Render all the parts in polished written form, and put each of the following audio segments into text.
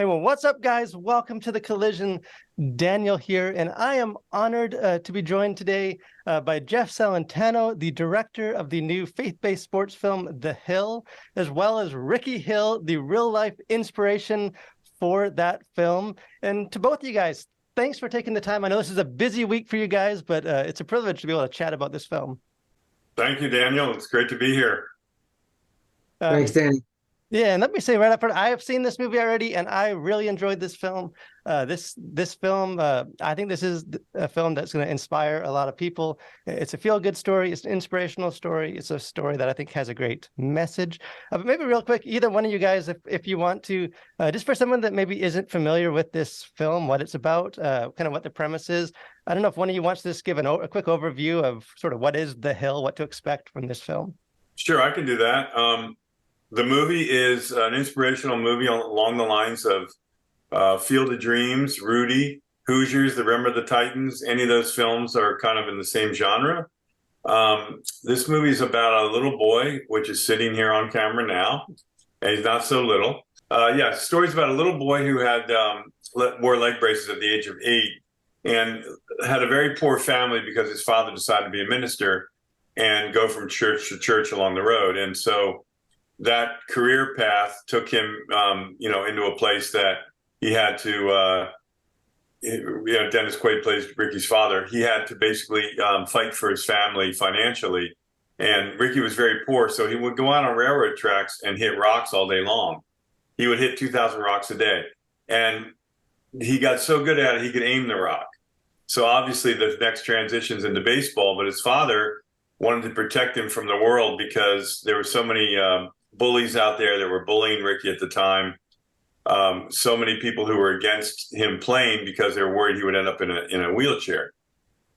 Hey, well, what's up, guys? Welcome to the Collision. Daniel here, and I am honored to be joined today by Jeff Celentano, the director of the new faith-based sports film, The Hill, as well as Rickey Hill, the real-life inspiration for that film. And to both of you guys, thanks for taking the time. I know this is a busy week for you guys, but it's a privilege to be able to chat about this film. Thank you, Daniel. It's great to be here. Thanks, Danny. Yeah, and let me say right up front, I have seen this movie already, and I really enjoyed this film. This film, I think this is a film that's going to inspire a lot of people. It's a feel-good story. It's an inspirational story. It's a story that I think has a great message. But maybe real quick, either one of you guys, if you want to, just for someone that maybe isn't familiar with this film, what it's about, kind of what the premise is. I don't know if one of you wants to just give a quick overview of sort of what is The Hill, what to expect from this film. Sure, I can do that. The movie is an inspirational movie along the lines of Field of Dreams, Rudy, Hoosiers, The Remember the Titans. Any of those films are kind of in the same genre. This movie is about a little boy, which is sitting here on camera now, and he's not so little. Yeah, the story's about a little boy who had wore leg braces at the age of 8 and had a very poor family because his father decided to be a minister and go from church to church along the road. And so that career path took him, into a place that he had to, Dennis Quaid plays Ricky's father. He had to basically fight for his family financially. And Ricky was very poor, so he would go out on railroad tracks and hit rocks all day long. He would hit 2,000 rocks a day. And he got so good at it, he could aim the rock. So obviously the next transition's into baseball, but his father wanted to protect him from the world because there were so many bullies out there that were bullying Ricky at the time. So many people who were against him playing because they were worried he would end up in a wheelchair.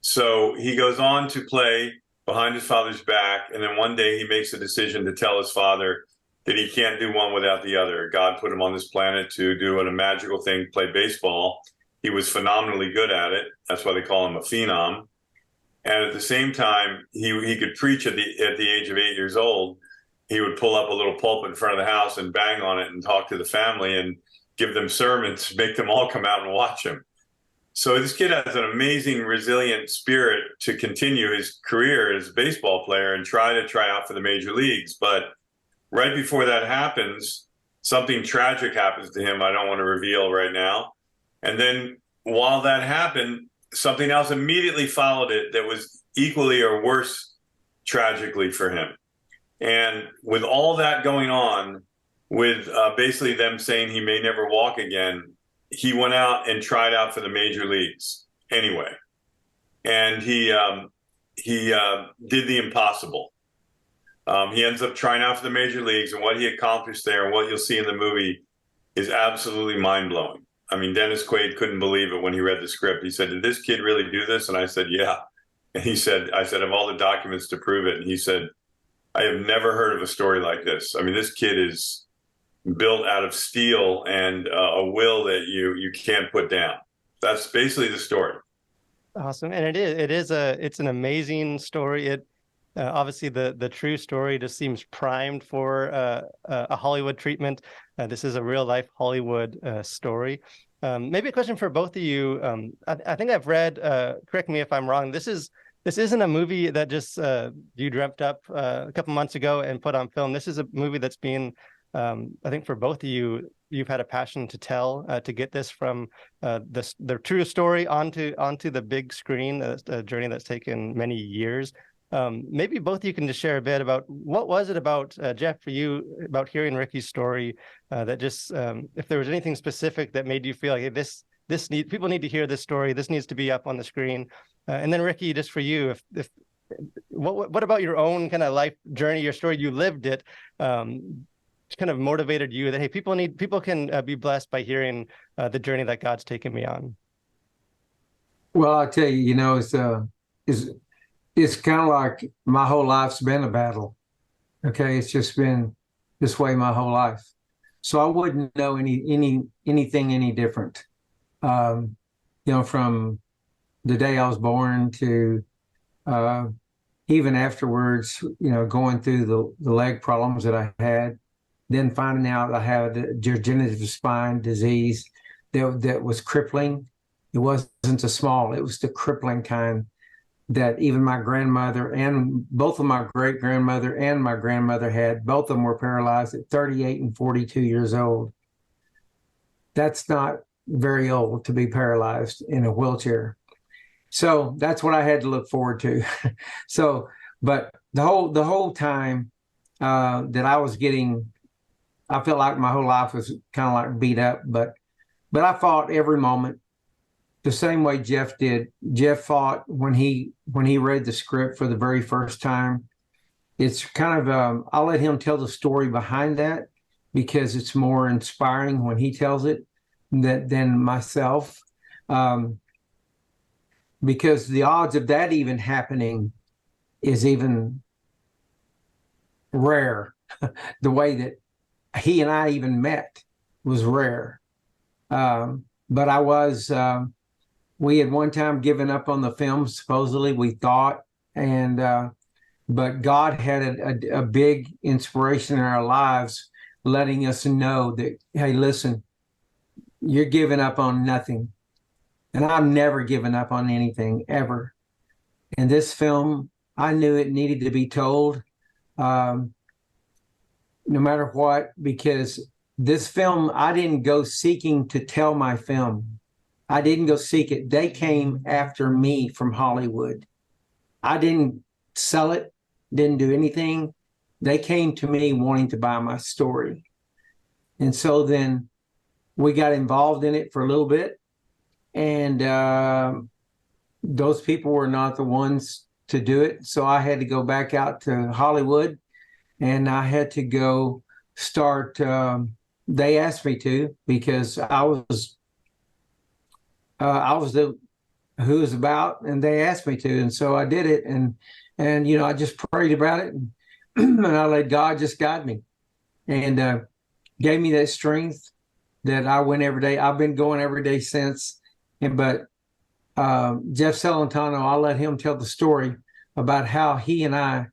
So he goes on to play behind his father's back, and then one day he makes a decision to tell his father that he can't do one without the other. God put him on this planet to do a magical thing, play baseball. He was phenomenally good at it. That's why they call him a phenom. And at the same time, he could preach at the age of 8 years old. He would pull up a little pulpit in front of the house and bang on it and talk to the family and give them sermons, make them all come out and watch him. So this kid has an amazing, resilient spirit to continue his career as a baseball player and try out for the major leagues. But right before that happens, something tragic happens to him I don't want to reveal right now. And then while that happened, something else immediately followed it that was equally or worse tragically for him. And with all that going on, with basically them saying he may never walk again, he went out and tried out for the major leagues anyway. And he did the impossible. He ends up trying out for the major leagues, and what he accomplished there and what you'll see in the movie is absolutely mind-blowing. I mean, Dennis Quaid couldn't believe it when he read the script. He said, "Did this kid really do this?" And I said, "Yeah." And I said, "I have all the documents to prove it." And he said, "I have never heard of a story like this. I mean, this kid is built out of steel and a will that you can't put down." That's basically the story. Awesome, and it's an amazing story. It obviously the true story just seems primed for a Hollywood treatment. This is a real life Hollywood story. Maybe a question for both of you. I think I've read. Correct me if I'm wrong. This isn't a movie that just you dreamt up a couple months ago and put on film. This is a movie that's been, I think for both of you, you've had a passion to tell, to get this from the true story onto the big screen, a journey that's taken many years. Maybe both of you can just share a bit about what was it about, Jeff, for you, about hearing Ricky's story that just, if there was anything specific that made you feel like, hey, people need to hear this story. This needs to be up on the screen. And then Rickey, just for you, what about your own kind of life journey, your story? You lived it, kind of motivated you that, hey, people can be blessed by hearing the journey that God's taken me on. Well, I tell you, it's kind of like my whole life's been a battle. Okay, it's just been this way my whole life. So I wouldn't know anything any different. From the day I was born to even afterwards, going through the leg problems that I had, then finding out I had a degenerative spine disease that was crippling. It wasn't the small, it was the crippling kind that even my grandmother and both of my great grandmother and my grandmother had. Both of them were paralyzed at 38 and 42 years old. That's not very old to be paralyzed in a wheelchair. So that's what I had to look forward to. So, but the whole time that I was getting, I felt like my whole life was kind of like beat up, but I fought every moment the same way Jeff did. Jeff fought when he read the script for the very first time. It's kind of I'll let him tell the story behind that because it's more inspiring when he tells it than myself. Because the odds of that even happening is even rare. The way that he and I even met was rare. But I was, we had one time given up on the film, supposedly, we thought, and but God had a big inspiration in our lives, letting us know that, hey, listen, you're giving up on nothing. And I've never given up on anything, ever. And this film, I knew it needed to be told, no matter what, because this film, I didn't go seeking to tell my film. I didn't go seek it. They came after me from Hollywood. I didn't sell it, didn't do anything. They came to me wanting to buy my story. And so then we got involved in it for a little bit. And those people were not the ones to do it. So I had to go back out to Hollywood, and I had to go start. They asked me to, because I was the who was about, and they asked me to, and so I did it. And you know, I just prayed about it, and I let God just guide me, and gave me that strength that I went every day. I've been going every day since. But Jeff Celentano, I'll let him tell the story about how he and I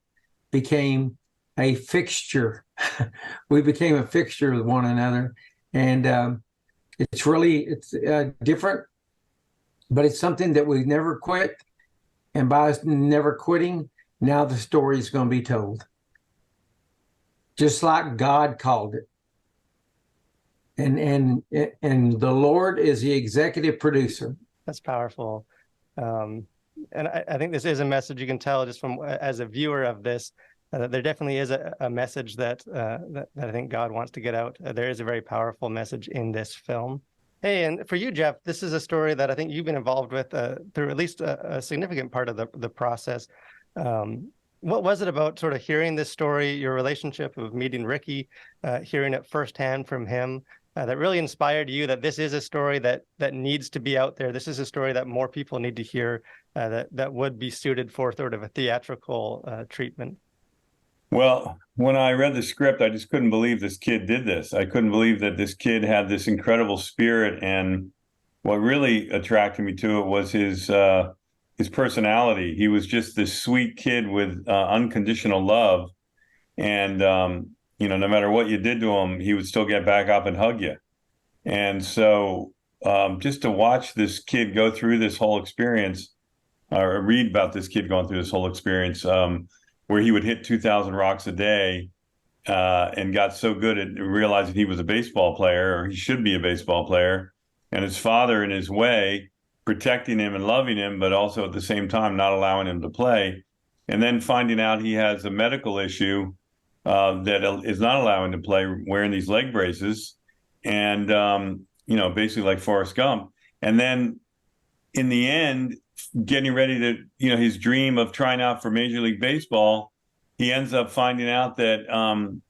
became a fixture. We became a fixture with one another. And it's different, but it's something that we never quit. And by us never quitting, now the story is going to be told. Just like God called it. And the Lord is the executive producer. That's powerful. And I think this is a message you can tell just from as a viewer of this, that there definitely is a message that I think God wants to get out. There is a very powerful message in this film. Hey, and for you, Jeff, this is a story that I think you've been involved with through at least a significant part of the process. What was it about sort of hearing this story, your relationship of meeting Rickey, hearing it firsthand from him, that really inspired you that this is a story that needs to be out there? This is a story that more people need to hear, that would be suited for sort of a theatrical treatment. Well, when I read the script, I just couldn't believe this kid did this. I couldn't believe that this kid had this incredible spirit. And what really attracted me to it was his personality. He was just this sweet kid with unconditional love. And, you know, no matter what you did to him, he would still get back up and hug you. And so just to watch this kid go through this whole experience, or read about this kid going through this whole experience, where he would hit 2,000 rocks a day and got so good at realizing he was a baseball player, or he should be a baseball player, and his father in his way protecting him and loving him, but also at the same time not allowing him to play, and then finding out he has a medical issue that is not allowing him to play, wearing these leg braces, and you know, basically like Forrest Gump. And then in the end, getting ready to, you know, his dream of trying out for Major League Baseball, he ends up finding out that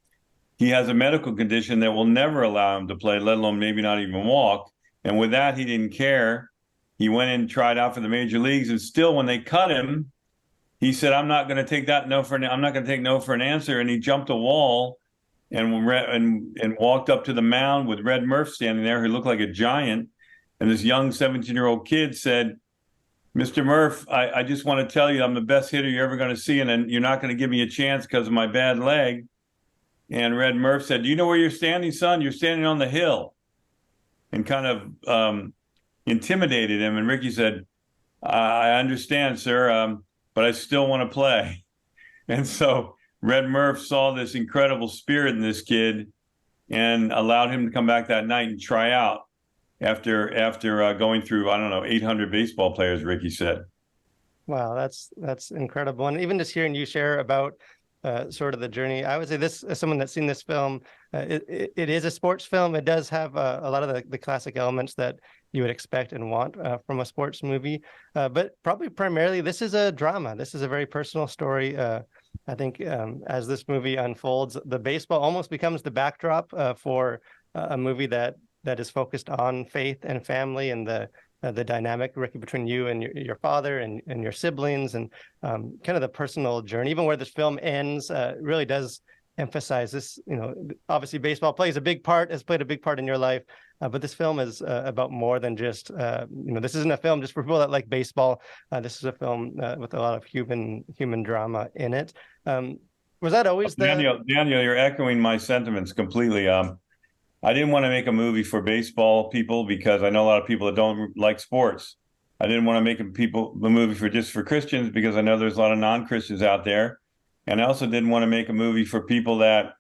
he has a medical condition that will never allow him to play, let alone maybe not even walk. And with that, he didn't care. He went and tried out for the major leagues, and still, when they cut him, he said, "I'm not going to take that no for an, I'm not going to take no for an answer." And he jumped a wall and walked up to the mound with Red Murph standing there, who looked like a giant. And this young 17-year-old kid said, "Mr. Murph, I just want to tell you I'm the best hitter you're ever going to see, and you're not going to give me a chance because of my bad leg." And Red Murph said, "Do you know where you're standing, son? You're standing on the hill," and kind of intimidated him. And Rickey said, "I understand, sir, but I still want to play." And so Red Murph saw this incredible spirit in this kid and allowed him to come back that night and try out after going through, I don't know, 800 baseball players, Rickey said. Wow, that's incredible. And even just hearing you share about sort of the journey, I would say this, as someone that's seen this film, it is a sports film. It does have a lot of the classic elements that you would expect and want from a sports movie. But probably primarily, this is a drama. This is a very personal story. I think as this movie unfolds, the baseball almost becomes the backdrop for a movie that is focused on faith and family and the dynamic, Rickey, between you and your father and your siblings, and kind of the personal journey. Even where this film ends, really does emphasize this. You know, obviously baseball has played a big part in your life, but this film is about more than just, this isn't a film just for people that like baseball. This is a film with a lot of human drama in it. Was that always Daniel, you're echoing my sentiments completely. I didn't want to make a movie for baseball people because I know a lot of people that don't like sports. I didn't want to make a movie just for Christians because I know there's a lot of non-Christians out there. And I also didn't want to make a movie for people that,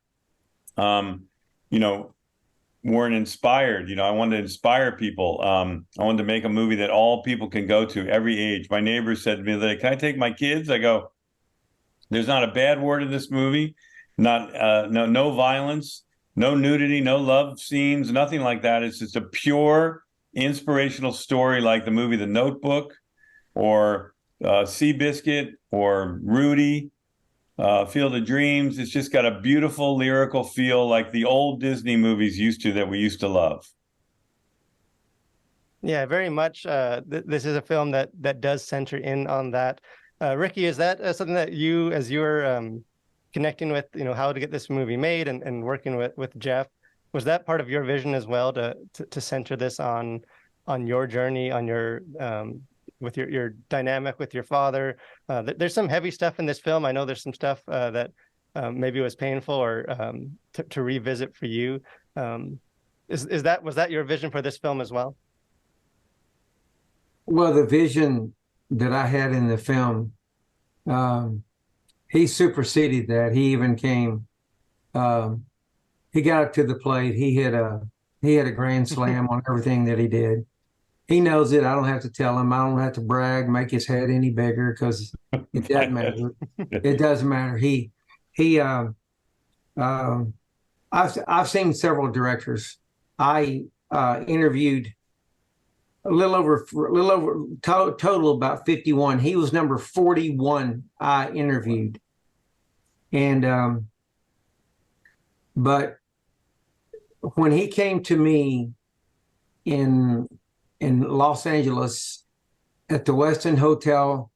weren't inspired. I wanted to inspire people. I wanted to make a movie that all people can go to, every age. My neighbor said to me, "Can I take my kids?" I go, "There's not a bad word in this movie, no violence, no nudity, no love scenes, nothing like that. It's just a pure inspirational story like the movie The Notebook or Seabiscuit or Rudy, Field of Dreams. It's just got a beautiful lyrical feel like the old Disney movies that we used to love." Yeah, very much. This is a film that does center in on that. Rickey, is that something that you, as you're connecting with, how to get this movie made and working with Jeff, was that part of your vision as well, to center this on your journey, on your with your dynamic with your father? There's some heavy stuff in this film. I know there's some stuff that maybe was painful or to revisit for you. Was that your vision for this film as well? Well, the vision that I had in the film, he superseded that. He even came. He got up to the plate. He had a grand slam on everything that he did. He knows it. I don't have to tell him. I don't have to brag, make his head any bigger, because it doesn't matter. It doesn't matter. I've seen several directors. I interviewed total about 51. He was number 41 I interviewed. And but when he came to me in Los Angeles at the Westin Hotel,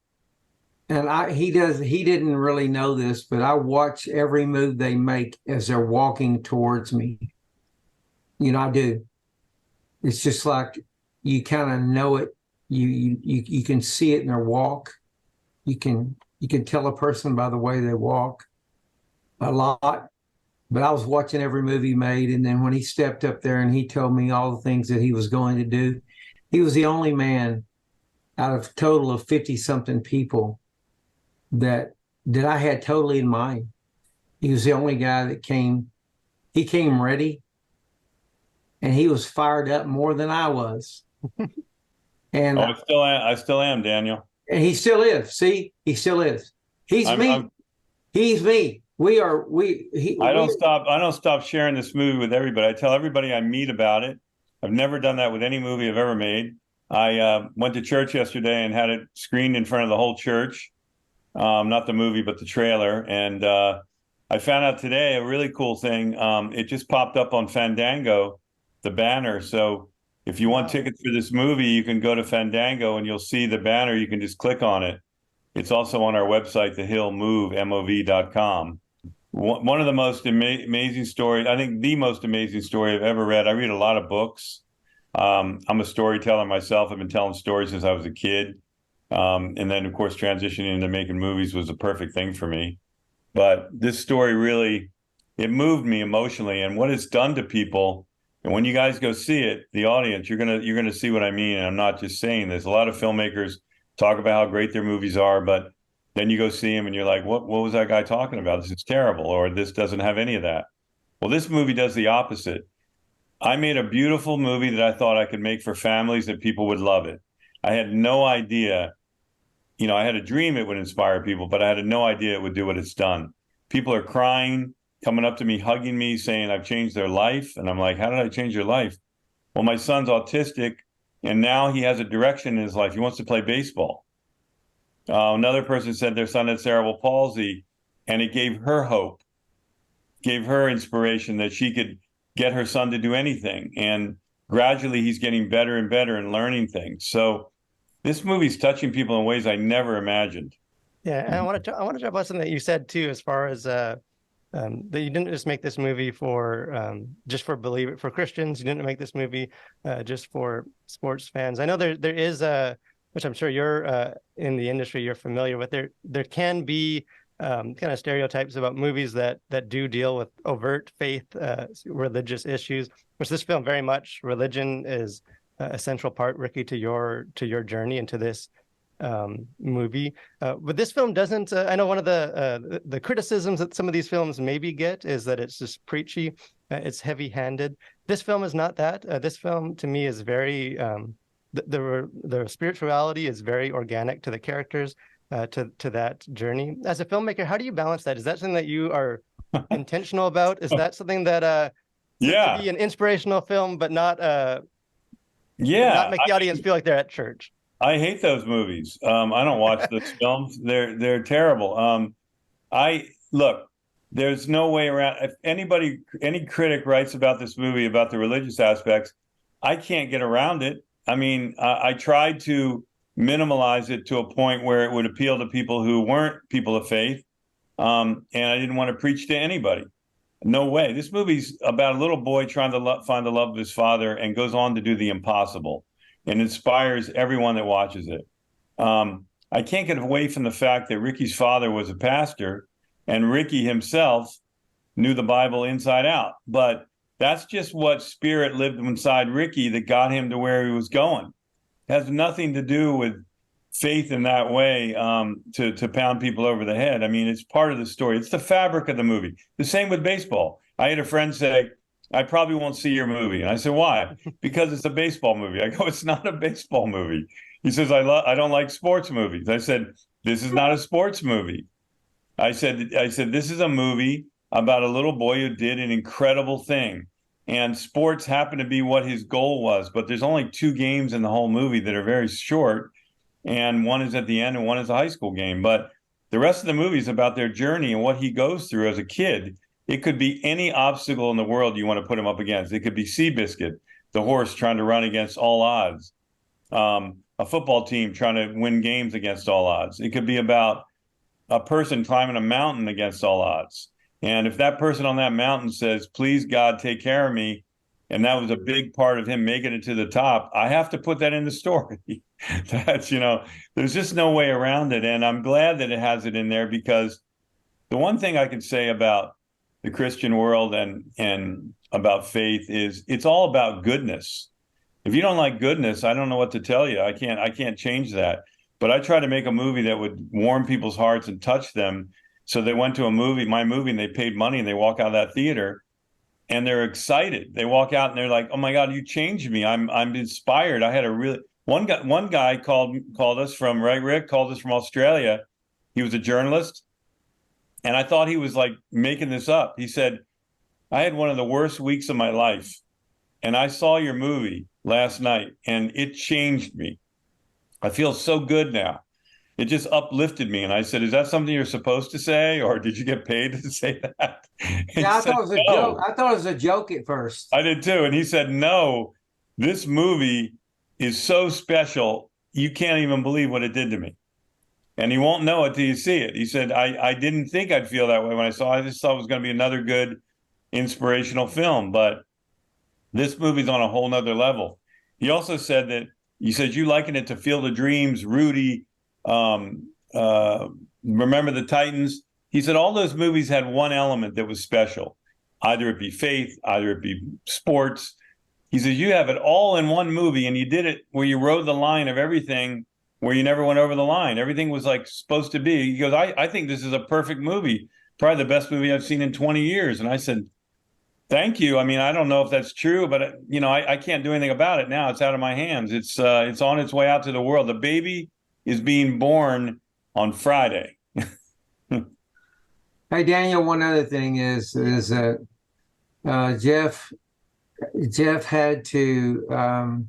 and he didn't really know this, but I watch every move they make as they're walking towards me. I do. It's just like you kind of know it. You can see it in their walk. You can tell a person by the way they walk a lot. But I was watching every move he made, and then when he stepped up there and he told me all the things that he was going to do, he was the only man out of a total of 50-something people that I had totally in mind. He was the only guy that came. He came ready, and he was fired up more than I was. And I still am, Daniel. And he still is. See, he still is. He's me. He's me. I don't stop sharing this movie with everybody. I tell everybody I meet about it. I've never done that with any movie I've ever made. I went to church yesterday and had it screened in front of the whole church. Not the movie, but the trailer. And I found out today a really cool thing. It just popped up on Fandango, the banner. So if you want tickets for this movie, you can go to Fandango and you'll see the banner. You can just click on it. It's also on our website, thehillmove.com. One of the most amazing stories, I think the most amazing story I've ever read. I read a lot of books. I'm a storyteller myself. I've been telling stories since I was a kid. And then, of course, transitioning into making movies was a perfect thing for me. But this story really it moved me emotionally, and what it's done to people. And when you guys go see it, the audience, you're gonna see what I mean. And I'm not just saying this. A lot of filmmakers talk about how great their movies are, but then you go see them and you're like, what was that guy talking about? This is terrible, or this doesn't have any of that. Well, this movie does the opposite. I made a beautiful movie that I thought I could make for families that people would love it. I had no idea, I had a dream it would inspire people, but I had no idea it would do what it's done. People are crying, coming up to me, hugging me, saying I've changed their life. And I'm like, how did I change your life? Well, my son's autistic, and now he has a direction in his life. He wants to play baseball. Another person said their son had cerebral palsy, and it gave her hope, gave her inspiration that she could get her son to do anything. And gradually he's getting better and better and learning things. So this movie's touching people in ways I never imagined. Yeah, and I want to jump on something that you said too, as far as that you didn't just make this movie for just for Christians. You didn't make this movie just for sports fans. I know there is which I'm sure you're in the industry, you're familiar with. There can be kind of stereotypes about movies that do deal with overt faith, religious issues, which this film very much, religion is a central part, Rickey, to your journey into this movie. But this film doesn't, I know one of the criticisms that some of these films maybe get is that it's just preachy, it's heavy-handed. This film is not that. This film to me is very, the spirituality is very organic to the characters, to that journey. As a filmmaker, how do you balance that? Is that something that you are intentional about? Is that something that to be an inspirational film, but not not make the audience feel like they're at church? I hate those movies. I don't watch those films. They're terrible. Look, there's no way around. If any critic writes about this movie, about the religious aspects, I can't get around it. I mean, I tried to minimalize it to a point where it would appeal to people who weren't people of faith. And I didn't want to preach to anybody. No way. This movie's about a little boy trying to find the love of his father, and goes on to do the impossible, and inspires everyone that watches it. I can't get away from the fact that Rickey's father was a pastor, and Rickey himself knew the Bible inside out. But that's just what spirit lived inside Rickey that got him to where he was going. It has nothing to do with faith in that way, to pound people over the head. I mean, it's part of the story. It's the fabric of the movie. The same with baseball. I had a friend say, I probably won't see your movie. And I said, why? Because it's a baseball movie. I go, it's not a baseball movie. He says, I don't like sports movies. I said, this is not a sports movie. I said, this is a movie about a little boy who did an incredible thing. And sports happened to be what his goal was. But there's only 2 games in the whole movie that are very short. And one is at the end and one is a high school game. But the rest of the movie is about their journey and what he goes through as a kid. It could be any obstacle in the world you want to put him up against. It could be Seabiscuit, the horse trying to run against all odds. A football team trying to win games against all odds. It could be about a person climbing a mountain against all odds. And if that person on that mountain says, please, God, take care of me, and that was a big part of him making it to the top, I have to put that in the story. That's, there's just no way around it. And I'm glad that it has it in there, because the one thing I can say about the Christian world and about faith is it's all about goodness. If you don't like goodness, I don't know what to tell you. I can't change that. But I try to make a movie that would warm people's hearts and touch them. So they went to my movie, and they paid money, and they walk out of that theater and they're excited. They walk out and they're like, oh my God, you changed me. I'm inspired. I had one guy called us from, right, Rick, called us from Australia. He was a journalist. And I thought he was like making this up. He said, I had one of the worst weeks of my life, and I saw your movie last night and it changed me. I feel so good now. It just uplifted me. And I said, is that something you're supposed to say, or did you get paid to say that? Yeah, I thought it was a joke. I thought it was a joke at first. I did too. And he said, no, this movie is so special, you can't even believe what it did to me. And you won't know it till you see it. He said, I didn't think I'd feel that way when I saw it. I just thought it was going to be another good inspirational film. But this movie's on a whole nother level. He also said that, you liken it to Field of Dreams, Rudy, Remember the Titans. He said all those movies had one element that was special. either it be faith, either it be sports. He says, you have it all in one movie, and you did it where you rode the line of everything, where you never went over the line. Everything was like supposed to be. He goes, I think this is a perfect movie, probably the best movie I've seen in 20 years. And I said, thank you. I mean, I don't know if that's true, but I can't do anything about it now. It's out of my hands. It's on its way out to the world. The baby is being born on Friday. Hey, Daniel, one other thing is that Jeff had to,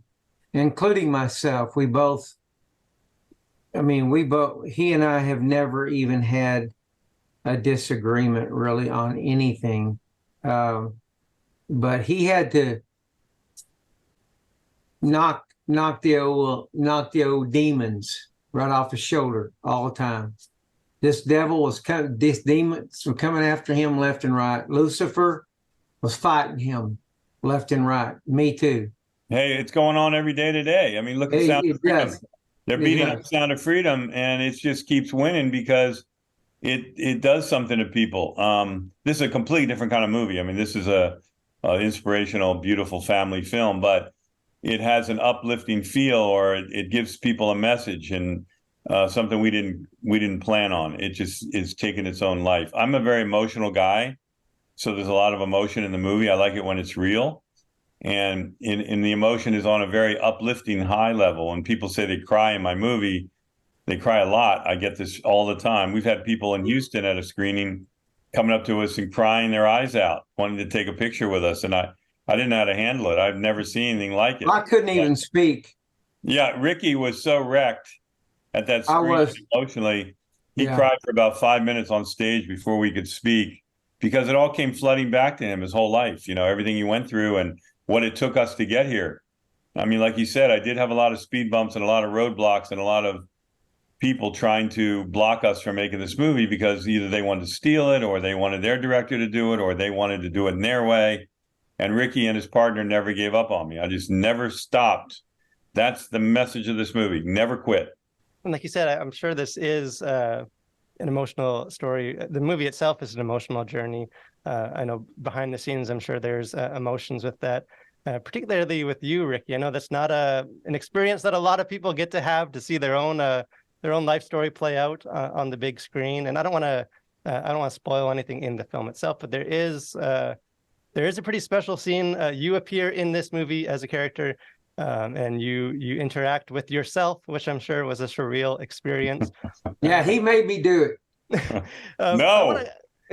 including myself, he and I have never even had a disagreement really on anything. But he had to knock the old demons right off his shoulder all the time. These demons were coming after him left and right. Lucifer was fighting him left and right. Me too. Hey, it's going on every day today. I mean, look at Sound of Freedom. They're beating up Sound of Freedom, and it just keeps winning because it does something to people. This is a completely different kind of movie. I mean, this is a inspirational, beautiful family film, but it has an uplifting feel, or it gives people a message, and something we didn't plan on. It just is taking its own life. I'm a very emotional guy, so there's a lot of emotion in the movie. I like it when it's real, and in the emotion is on a very uplifting high level. When people say they cry in my movie, they cry a lot. I get this all the time. We've had people in Houston at a screening coming up to us and crying their eyes out, wanting to take a picture with us, and I didn't know how to handle it. I've never seen anything like it. I couldn't even speak. Yeah, Rickey was so wrecked at that screen emotionally. He cried for about 5 minutes on stage before we could speak, because it all came flooding back to him, his whole life, everything he went through and what it took us to get here. I mean, like you said, I did have a lot of speed bumps and a lot of roadblocks and a lot of people trying to block us from making this movie, because either they wanted to steal it, or they wanted their director to do it, or they wanted to do it in their way. And Rickey and his partner never gave up on me. I just never stopped. That's the message of this movie. Never quit. And like you said, I'm sure this is an emotional story. The movie itself is an emotional journey. I know behind the scenes, I'm sure there's emotions with that, particularly with you, Rickey. I know that's not an experience that a lot of people get to have, to see their own life story play out on the big screen. And I don't want to spoil anything in the film itself, but there is a pretty special scene. You appear in this movie as a character, and you interact with yourself, which I'm sure was a surreal experience. Yeah, he made me do it. No,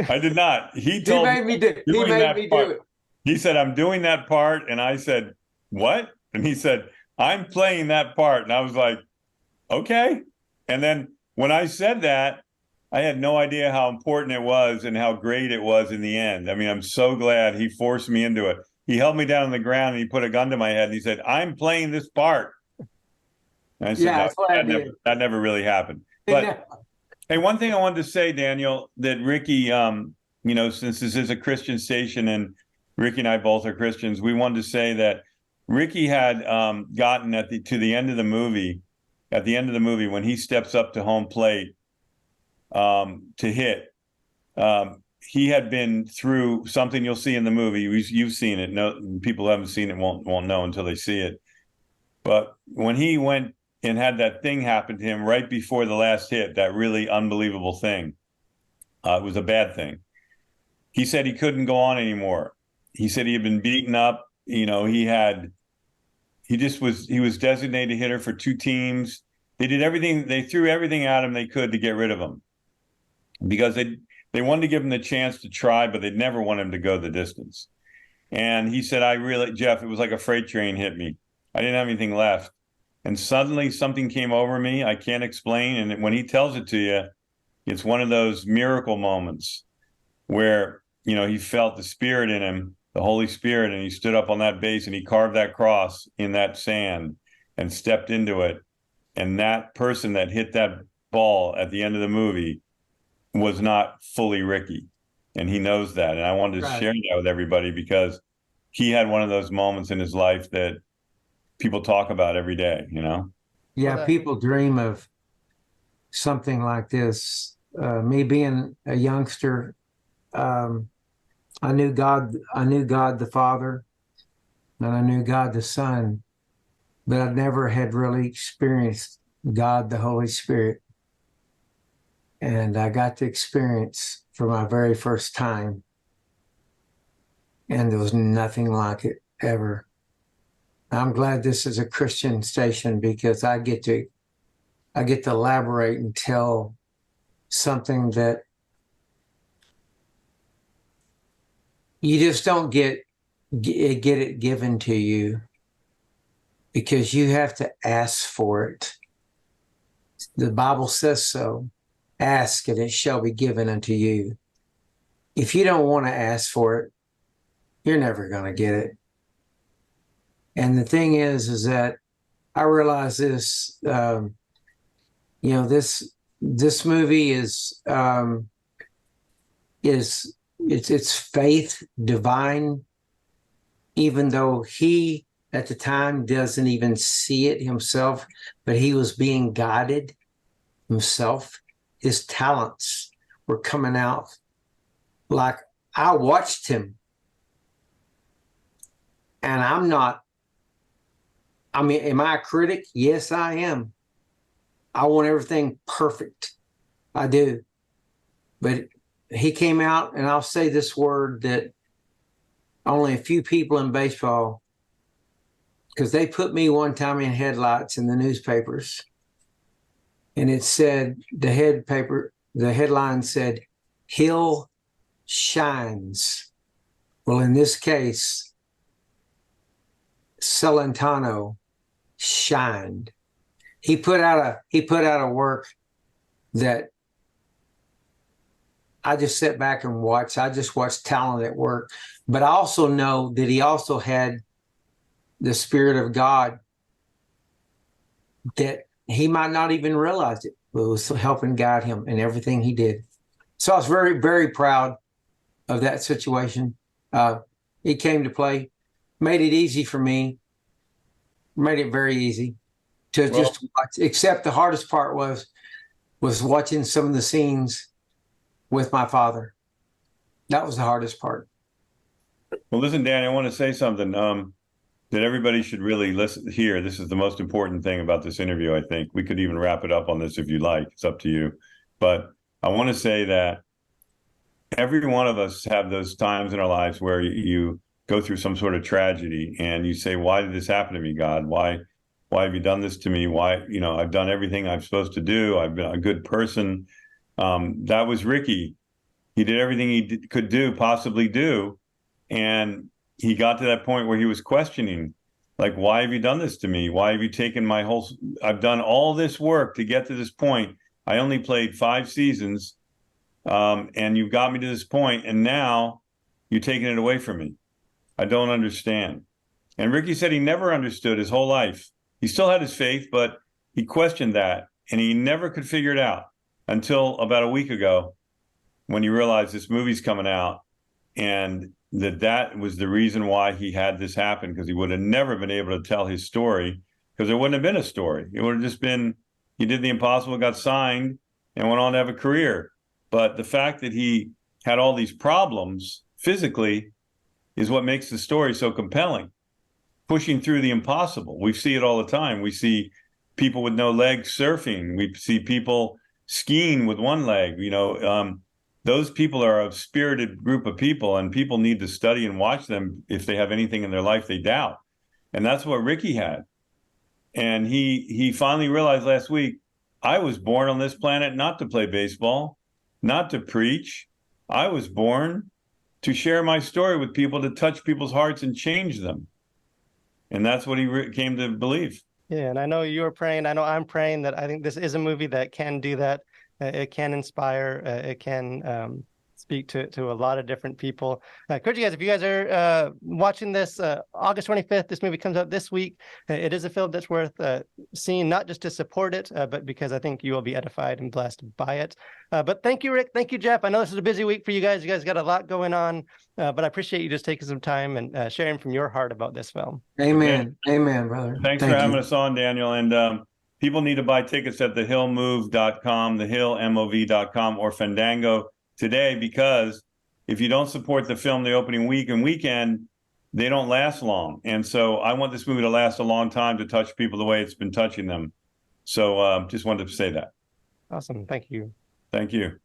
I did not. He made me do it. He said, I'm doing that part. And I said, what? And he said, I'm playing that part. And I was like, okay. And then when I said that, I had no idea how important it was and how great it was in the end. I mean, I'm so glad he forced me into it. He held me down on the ground and he put a gun to my head and he said, I'm playing this part. And I said, that never really happened. But hey, one thing I wanted to say, Daniel, that Rickey, since this is a Christian station and Rickey and I both are Christians, we wanted to say that Rickey had gotten to the end of the movie, when he steps up to home plate to hit, he had been through something you'll see in the movie. You've seen it. No, people who haven't seen it won't know until they see it. But when he went and had that thing happen to him right before the last hit, that really unbelievable thing, it was a bad thing. He said he couldn't go on anymore. He said he had been beaten up. He was designated hitter for 2 teams. They did everything. They threw everything at him they could to get rid of him, because they wanted to give him the chance to try, but they'd never want him to go the distance. And he said, Jeff, it was like a freight train hit me. I didn't have anything left. And suddenly something came over me. I can't explain. And when he tells it to you, it's one of those miracle moments where, he felt the Spirit in him, the Holy Spirit, and he stood up on that base and he carved that cross in that sand and stepped into it. And that person that hit that ball at the end of the movie was not fully Rickey. And he knows that. And I wanted to share that with everybody, because he had one of those moments in his life that people talk about every day, Yeah, people dream of something like this. Me being a youngster, I knew God the Father, and I knew God the Son, but I never had really experienced God the Holy Spirit. And I got to experience for my very first time. And there was nothing like it ever. I'm glad this is a Christian station because I get to elaborate and tell something that you just don't get it given to you, because you have to ask for it. The Bible says so. Ask and it shall be given unto you. If you don't want to ask for it, you're never going to get it. And the thing is that I realize this, this movie is it's faith divine, even though he at the time doesn't even see it himself, but he was being guided himself. His talents were coming out. Like, I watched him, and am I a critic? Yes, I am. I want everything perfect. I do. But he came out, and I'll say this word that only a few people in baseball, because they put me one time in headlights in the newspapers, and it said, the headline said, Hill shines. Well, in this case, Celentano shined. He put out a work that I just sat back and watched. I just watched talent at work. But I also know that he also had the Spirit of God that he might not even realize it, but it was helping guide him in everything he did. So I was very, very proud of that situation. It came to play, made it easy for me, made it very easy to just watch, except the hardest part was watching some of the scenes with my father. That was the hardest part. Well, listen, Danny, I want to say something that everybody should really listen here. This is the most important thing about this interview, I think. We could even wrap it up on this if you like. It's up to you. But I want to say that every one of us have those times in our lives where you go through some sort of tragedy and you say, why did this happen to me, God? Why have you done this to me? Why, I've done everything I'm supposed to do. I've been a good person. That was Rickey. He did everything he could possibly do. And he got to that point where he was questioning, like, why have you done this to me? Why have you taken I've done all this work to get to this point. I only played 5 seasons. And you've got me to this point, and now you're taking it away from me. I don't understand. And Rickey said he never understood his whole life. He still had his faith, but he questioned that, and he never could figure it out until about a week ago when he realized this movie's coming out, and that was the reason why he had this happen, because he would have never been able to tell his story, because there wouldn't have been a story. It would have just been, he did the impossible, got signed, and went on to have a career. But the fact that he had all these problems physically is what makes the story so compelling. Pushing through the impossible. We see it all the time. We see people with no legs surfing. We see people skiing with one leg. Those people are a spirited group of people, and people need to study and watch them if they have anything in their life they doubt. And that's what Rickey had. And he finally realized last week, I was born on this planet not to play baseball, not to preach. I was born to share my story with people, to touch people's hearts and change them. And that's what he came to believe. Yeah, and I know you were praying. I know I'm praying that I think this is a movie that can do that. It can inspire. It can speak to a lot of different people. I encourage you guys, if you guys are watching this August 25th, this movie comes out this week. It is a film that's worth seeing, not just to support it, but because I think you will be edified and blessed by it. But thank you, Rick. Thank you, Jeff. I know this is a busy week for you guys. You guys got a lot going on, but I appreciate you just taking some time and sharing from your heart about this film. Amen. Amen, brother. Thanks for having us on, Daniel. And people need to buy tickets at thehillmove.com, thehillmov.com, or Fandango today, because if you don't support the film the opening week and weekend, they don't last long. And so I want this movie to last a long time, to touch people the way it's been touching them. So just wanted to say that. Awesome. Thank you. Thank you.